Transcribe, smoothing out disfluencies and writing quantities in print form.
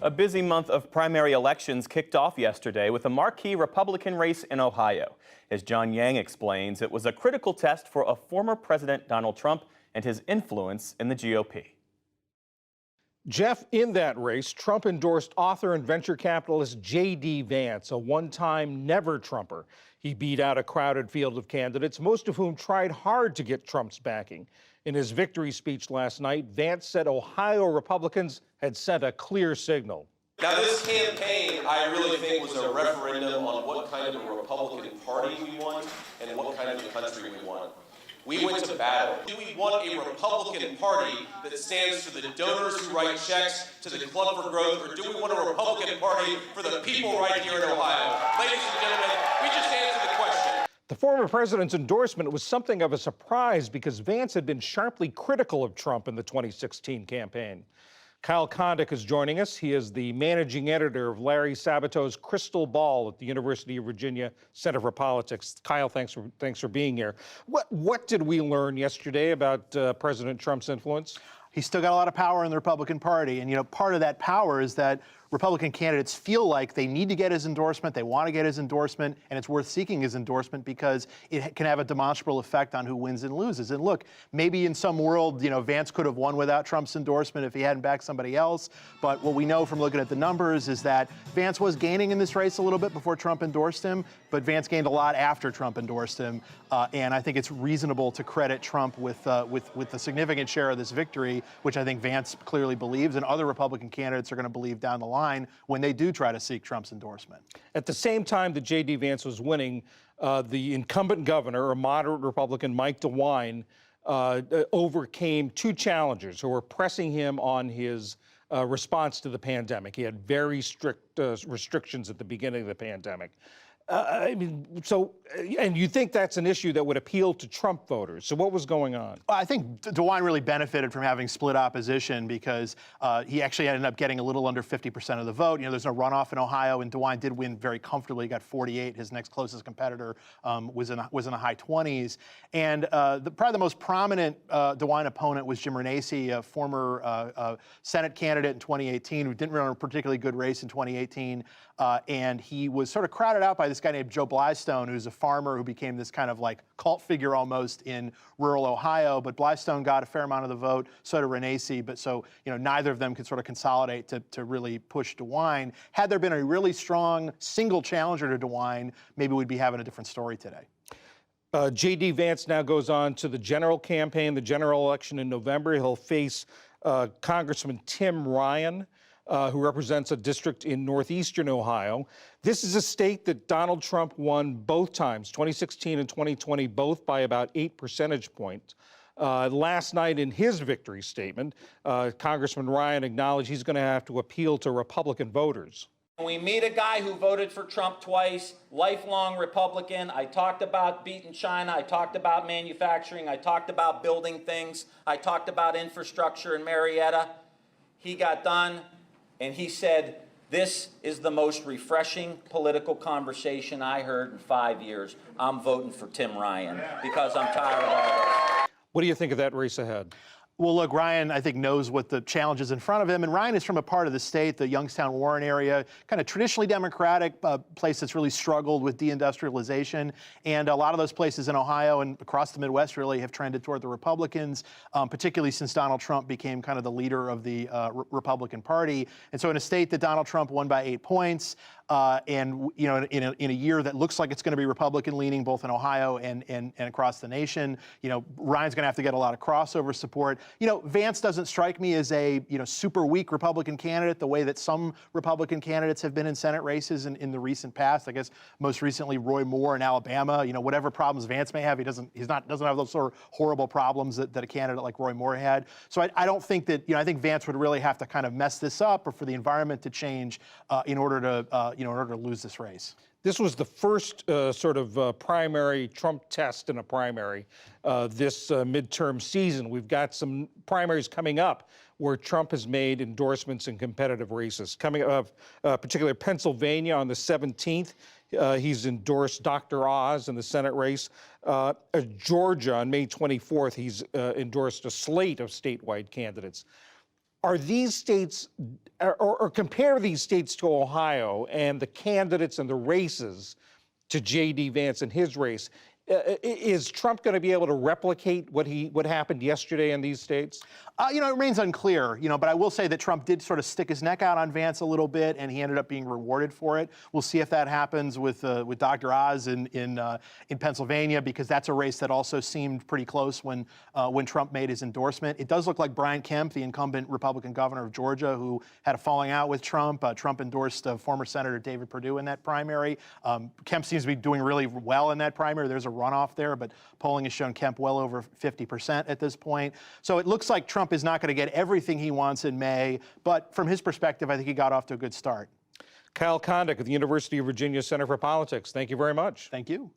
A busy month of primary elections kicked off yesterday with a marquee Republican race in Ohio. As John Yang explains, it was a critical test for a former President Donald Trump and his influence in the GOP. Jeff, in that race, Trump endorsed author and venture capitalist J.D. Vance, a one-time never-Trumper. He beat out a crowded field of candidates, most of whom tried hard to get Trump's backing. In his victory speech last night, Vance said Ohio Republicans had sent a clear signal. Now, this campaign, I really think, was a referendum on what kind of a Republican Party we want and what kind of a country we want. We went to battle. Do we want a Republican Party that stands for the donors who write checks to the Club for Growth, or do we want a Republican Party for the people right here in Ohio? Ladies and gentlemen, we just answered the question. The former president's endorsement was something of a surprise because Vance had been sharply critical of Trump in the 2016 campaign. Kyle Kondik is joining us. He is the managing editor of Larry Sabato's Crystal Ball at the University of Virginia Center for Politics. Kyle, thanks for being here. What did we learn yesterday about President Trump's influence? He's still got a lot of power in the Republican Party. And, part of that power is that Republican candidates feel like they need to get his endorsement, they want to get his endorsement, and it's worth seeking his endorsement because it can have a demonstrable effect on who wins and loses. And look, maybe in some world, Vance could have won without Trump's endorsement if he hadn't backed somebody else. But what we know from looking at the numbers is that Vance was gaining in this race a little bit before Trump endorsed him, but Vance gained a lot after Trump endorsed him. And I think it's reasonable to credit Trump with a significant share of this victory, which I think Vance clearly believes, and other Republican candidates are going to believe down the line when they do try to seek Trump's endorsement. At the same time that J.D. Vance was winning, the incumbent governor, a moderate Republican, Mike DeWine, overcame two challengers who were pressing him on his response to the pandemic. He had very strict restrictions at the beginning of the pandemic. And you think that's an issue that would appeal to Trump voters. So what was going on? I think DeWine really benefited from having split opposition because he actually ended up getting a little under 50% of the vote. There's no runoff in Ohio, and DeWine did win very comfortably. He got 48. His next closest competitor was in the high 20s. And probably the most prominent DeWine opponent was Jim Renacci, a former Senate candidate in 2018 who didn't run a particularly good race in 2018. And he was sort of crowded out by this guy named Joe Blystone, who's a farmer who became this kind of like cult figure almost in rural Ohio. But Blystone got a fair amount of the vote, so did Renacci. But so, neither of them could sort of consolidate to really push DeWine. Had there been a really strong single challenger to DeWine, maybe we'd be having a different story today. J.D. Vance now goes on to the general campaign, the general election in November. He'll face Congressman Tim Ryan, who represents a district in northeastern Ohio. This is a state that Donald Trump won both times, 2016 and 2020, both by about 8 percentage points. Last night in his victory statement, Congressman Ryan acknowledged he's going to have to appeal to Republican voters. We meet a guy who voted for Trump twice, lifelong Republican. I talked about beating China. I talked about manufacturing. I talked about building things. I talked about infrastructure in Marietta. He got done. And he said, "This is the most refreshing political conversation I heard in 5 years. I'm voting for Tim Ryan because I'm tired of all this." What do you think of that race ahead? Well, look, Ryan, I think, knows what the challenge is in front of him. And Ryan is from a part of the state, the Youngstown-Warren area, kind of traditionally Democratic, place that's really struggled with deindustrialization. And a lot of those places in Ohio and across the Midwest really have trended toward the Republicans, particularly since Donald Trump became kind of the leader of the Republican Party. And so in a state that Donald Trump won by 8 points, and in a year that looks like it's going to be Republican-leaning both in Ohio and across the nation, Ryan's going to have to get a lot of crossover support. Vance doesn't strike me as a super weak Republican candidate the way that some Republican candidates have been in Senate races in the recent past. I guess most recently Roy Moore in Alabama. Whatever problems Vance may have, he doesn't have those sort of horrible problems that a candidate like Roy Moore had. So I don't think that I think Vance would really have to kind of mess this up or for the environment to change in order to lose this race. This was the first primary Trump test in a primary this midterm season. We've got some primaries coming up where Trump has made endorsements in competitive races. Coming up, particularly Pennsylvania on the 17th, he's endorsed Dr. Oz in the Senate race. Georgia on May 24th, he's endorsed a slate of statewide candidates. Are these states, or compare these states to Ohio and the candidates and the races to J.D. Vance and his race? Is Trump going to be able to replicate what happened yesterday in these states? It remains unclear, but I will say that Trump did sort of stick his neck out on Vance a little bit, and he ended up being rewarded for it. We'll see if that happens with Dr. Oz in Pennsylvania, because that's a race that also seemed pretty close when Trump made his endorsement. It does look like Brian Kemp, the incumbent Republican governor of Georgia, who had a falling out with Trump. Trump endorsed former Senator David Perdue in that primary. Kemp seems to be doing really well in that primary. There's a runoff there, but polling has shown Kemp well over 50% at this point. So it looks like Trump is not going to get everything he wants in May, but from his perspective, I think he got off to a good start. Kyle Kondik of the University of Virginia Center for Politics, thank you very much. Thank you.